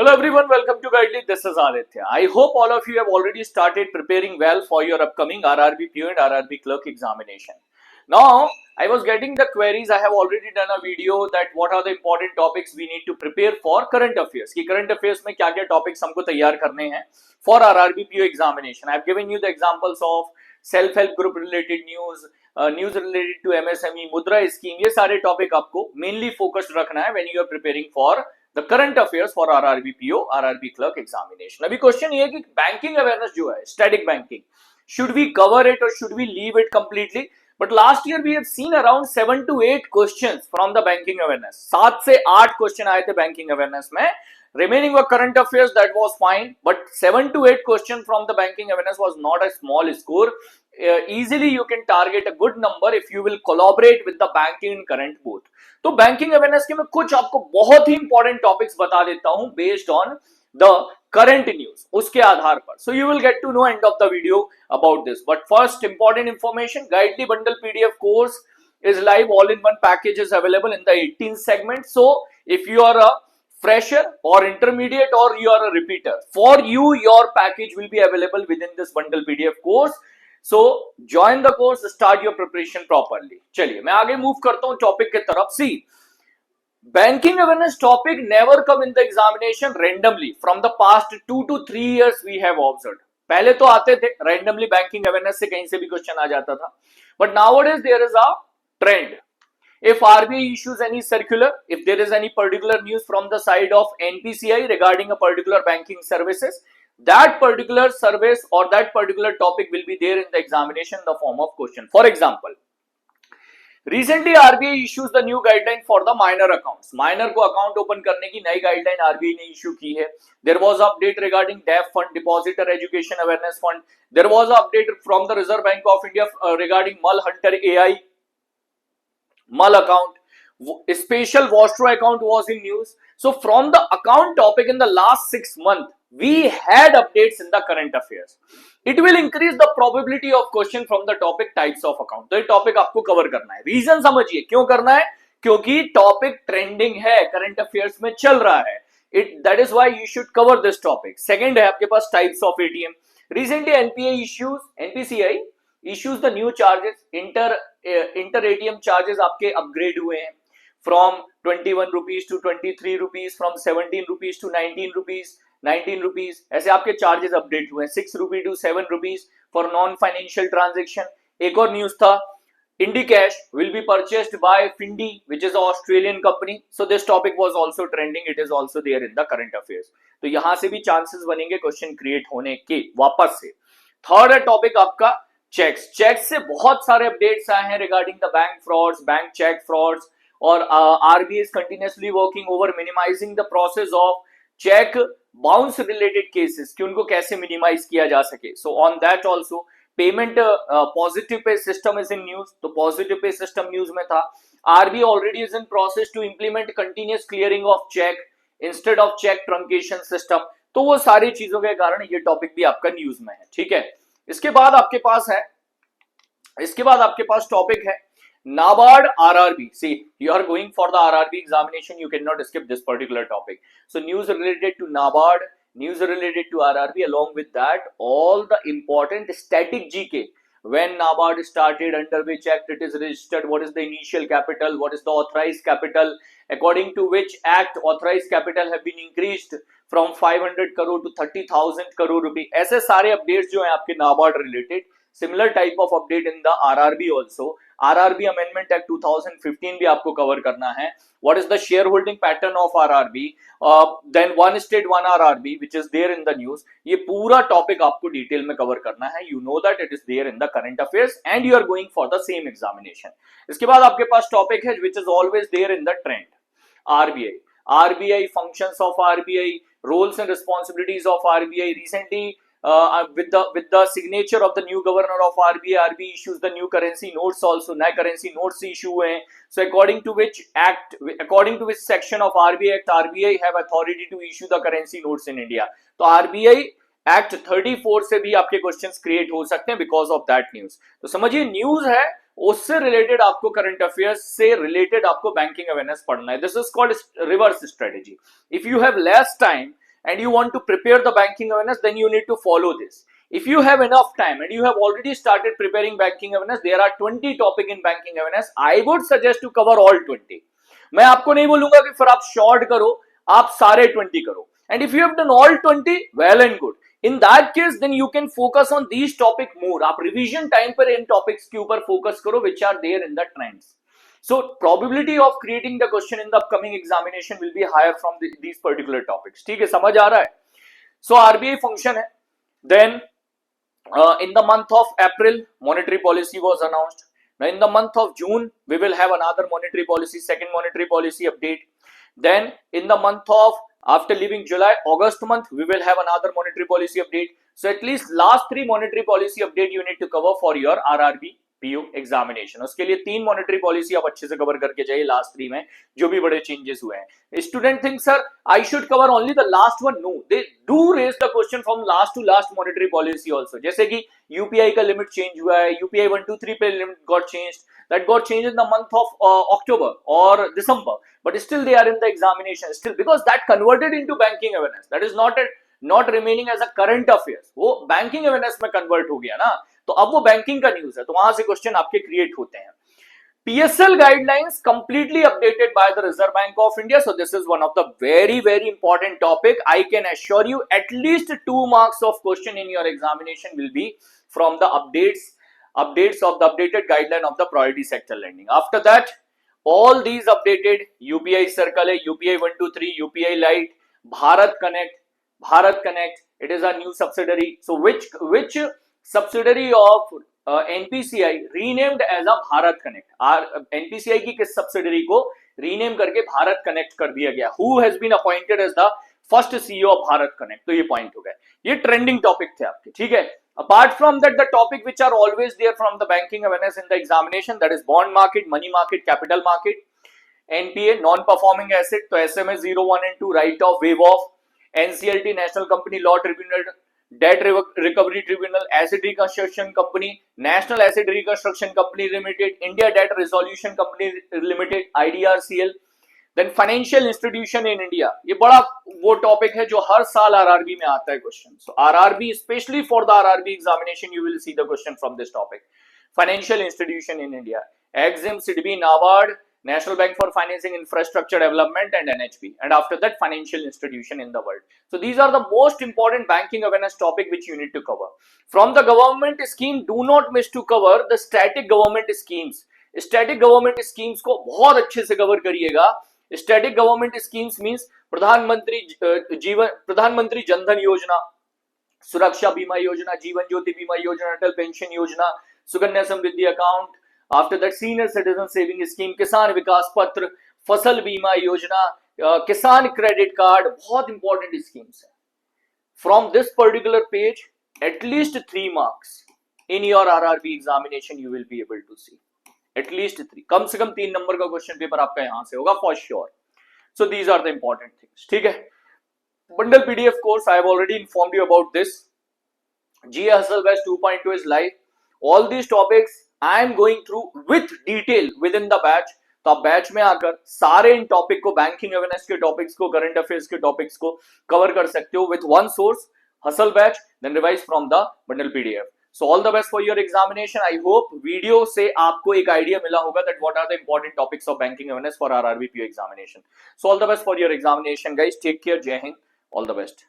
Hello everyone, welcome to Guidely. This is Aditya. I hope all of you have already started preparing well for your upcoming RRB PO and RRB clerk examination. Now, I was getting the queries. I have already done a video that what are the important topics we need to prepare for current affairs. कि current affairs में क्या क्या topics हमको तैयार करने हैं for RRB PO examination. I have given you the examples of self-help group related news, news related to MSME, मुद्रा scheme. ये सारे topic आपको mainly focused रखना है when you are preparing for the current affairs for RRB PO, RRB clerk examination. अभी question ये है कि बैंकिंग अवेयरनेस जो है static banking, should we cover it or should we leave it completely? But last year we have seen around 7 to 8 questions from the banking awareness. 7 से 8 question आए थे banking awareness में. Remaining were current affairs, that was fine, but 7 to 8 questions from the banking awareness was not a small score. Easily you can target a good number if you will collaborate with the banking and current both. तो banking awareness के मैं कुछ आपको बहुत ही important topics बता देता हूं based on the current news, उसके आधार पर. So you will get to know end of the video about this. But first important information, Guidely bundle PDF course is live, all in one package is available in the 18th segment. So if you are a fresher or intermediate or you are a repeater, for you your package will be available within this bundle PDF course. So join the course, start your preparation properly. चलिए मैं आगे move करता हूं topic की तरफ. सी, banking awareness topic never come in the examination randomly. From the past 2 to 3 years we have observed. पहले तो आते थे randomly banking awareness से कहीं से भी क्वेश्चन आ जाता था. But nowadays there is a trend. If RBI issues any circular, if there is any particular news from the side of NPCI regarding a particular banking services, that particular service or that particular topic will be there in the examination in the form of question. For example, recently RBI issues the new guideline for the minor accounts. Minor को account open करने की नई guideline RBI ने issue की है. There was update regarding DEF fund, Depositor Education Awareness Fund. There was update from the Reserve Bank of India regarding Mal Hunter AI, Mal account. Special Vostro account was in news. So from the account topic in the last 6 months, we had updates in the current affairs. It will increase the probability of question from the topic types of account. तो ये topic आपको cover करना है. Reason समझिए क्यों करना है, क्योंकि टॉपिक ट्रेंडिंग है, करंट अफेयर्स में चल रहा है. That is why you should cover this topic. Second है आपके पास types of ATM. Recently NPCI issues the new charges. Inter ATM charges आपके अपग्रेड हुए हैं from 21 rupees to 23 rupees, from 17 rupees to 19 rupees. ऐसे आपके चार्जेस अपडेट हुए हैं. 6 rupees to 7 rupees for non financial transaction. एक और न्यूज था, IndiCash will be purchased by Findi, which is an Australian company. So this topic was also trending. It is also there in the current affairs. तो यहां से भी chances बनेंगे question create होने के वापस से. थर्ड है टॉपिक आपका चेक्स से बहुत सारे अपडेट्स आए हैं regarding the bank frauds, bank cheque frauds, और RBI is continuously working over minimizing the process of check bounce related cases कि उनको कैसे minimize किया जा सके. So on that also payment positive pay system is in news. तो positive pay system news में था. RBI already is in process to implement continuous clearing of check instead of check truncation system. तो वो सारी चीजों के कारण ये टॉपिक भी आपका न्यूज में है. ठीक है. इसके बाद आपके पास टॉपिक है NABARD RRB. See, you are going for the RRB examination, you cannot skip this particular topic. So news related to NABARD, news related to RRB, along with that all the important static GK. When NABARD started, under which act it is registered, what is the initial capital, what is the authorized capital, according to which act authorized capital have been increased from 500 crore to 30,000 crore rupee. ऐसे सारे updates जो हैं आपके NABARD related. Similar type of update in the RRB also. RRB Amendment Act 2015 भी आपको cover करना है. What is the shareholding pattern of RRB? Then one state one RRB, which is there in the news. ये पूरा topic आपको detail में cover करना है. You know that it is there in the current affairs and you are going for the same examination. इसके बाद आपके पास topic है which is always there in the trend. RBI functions of RBI, roles and responsibilities of RBI. Recently with the signature of the new governor of RBI issues the new currency notes also. नए currency notes issue हुए हैं. So according to which section of RBI Act RBI have authority to issue the currency notes in India. तो RBI Act 34 से भी आपके questions create हो सकते हैं because of that news. तो समझिए न्यूज है, उससे रिलेटेड आपको करंट अफेयर्स से रिलेटेड आपको बैंकिंग अवेयरनेस पढ़ना है. This is called reverse strategy. If you have less time, and you want to prepare the banking awareness, then you need to follow this. If you have enough time and you have already started preparing banking awareness, there are 20 topic in banking awareness. I would suggest to cover all 20. मैं आपको नहीं बोलूंगा कि फिर आप short करो, आप सारे 20 करो. And if you have done all 20, well and good. In that case, then you can focus on these topic more. आप revision time पर इन topics के ऊपर focus करो which are there in the trends. So probability of creating the question in the upcoming examination will be higher from these particular topics. ठीक है, समझ आ रहा है? So RBI function है. Then in the month of April, monetary policy was announced. Now in the month of June, we will have another monetary policy, second monetary policy update. Then in the month of, after leaving July, August month, we will have another monetary policy update. So at least last 3 monetary policy update you need to cover for your RRB PO examination. उसके लिए 3 monetary policy आप अच्छे से cover करके जाइए last 3 में जो भी बड़े चेंजेस हुए हैं. Student think sir I should cover only the last one. No, they do raise the question from last to last monetary policy also. जैसे कि यूपीआई का लिमिट चेंज हुआ है, यूपीआई 1 2 3 पे limit got changed, that got changed in the month of October or December, but still they are in the examination still because that converted into banking awareness. That is not remaining as a current affairs. वो banking awareness में convert हो गया ना, तो अब वो banking का news है, तो वहां से क्वेश्चन आपके क्रिएट होते हैं. PSL guidelines completely updated by the Reserve Bank of India. So this is one of the very important topic. I can assure you at least 2 marks of question in your examination will be from the updates of the updated guideline of the priority sector lending. After that, all these updated UPI circle, UPI 123, UPI Lite, Bharat Connect, it is a new subsidiary. So which subsidiary of NPCI renamed as a Bharat Connect? NPCI की किस subsidiary को rename करके Bharat Connect कर दिया गया? Who has been appointed as the first CEO of Bharat Connect? तो ये point हो गए. ये trending topic थे आपके, ठीक है. Apart from that, the topic which are always there from the banking awareness in the examination, that is bond market, money market, capital market, NPA, non-performing asset, तो SMA 0, 1 and 2, write off, waive off, NCLT, National Company Law Tribunal, Debt Recovery Tribunal, Asset Reconstruction Company, National Asset Reconstruction Company Limited, India Debt Resolution Company Limited, IDRCL, then financial institution in India. ये बड़ा वो topic है जो हर साल RRB में आता है question. So RRB specially for the RRB examination you will see the question from this topic. Financial institution in India, Exim, SIDBI, NABARD, National Bank for Financing Infrastructure Development and NHB, and after that financial institution in the world. So these are the most important banking awareness topic which you need to cover. From the government scheme, do not miss to cover the static government schemes. Static government schemes को बहुत अच्छे से cover करिएगा. Static government schemes means प्रधानमंत्री जनधन योजना, सुरक्षा बीमा योजना, जीवन ज्योति बीमा योजना, Atal pension Yojana, Sukanya Samriddhi account, after that senior citizen saving scheme, Kisan Vikas Patra, Fasal Bima Yojana, Kisan credit card, बहुत इंपॉर्टेंट स्कीम्स है. From this particular page at least 3 marks in your RRB examination you will be able to see. At least 3, कम से कम 3 नंबर का क्वेश्चन पेपर आपका यहां से होगा for sure. So these are the important things. ठीक है, bundle PDF course I have already informed you about this. GA Hustle Batch 2.2 is live. All these topics I am going through with detail within the batch. तो आप batch में आकर सारे इन topic को, banking awareness के topics को, current affairs के टॉपिक्स को कवर कर सकते हो with one source, hustle batch, then revise from the bundle PDF. So all the best for your examination. I hope video से आपको एक idea मिला होगा that what are the important topics of banking awareness for RRB PO examination. So all the best for your examination, guys. Take care. Jai Hind. All the best.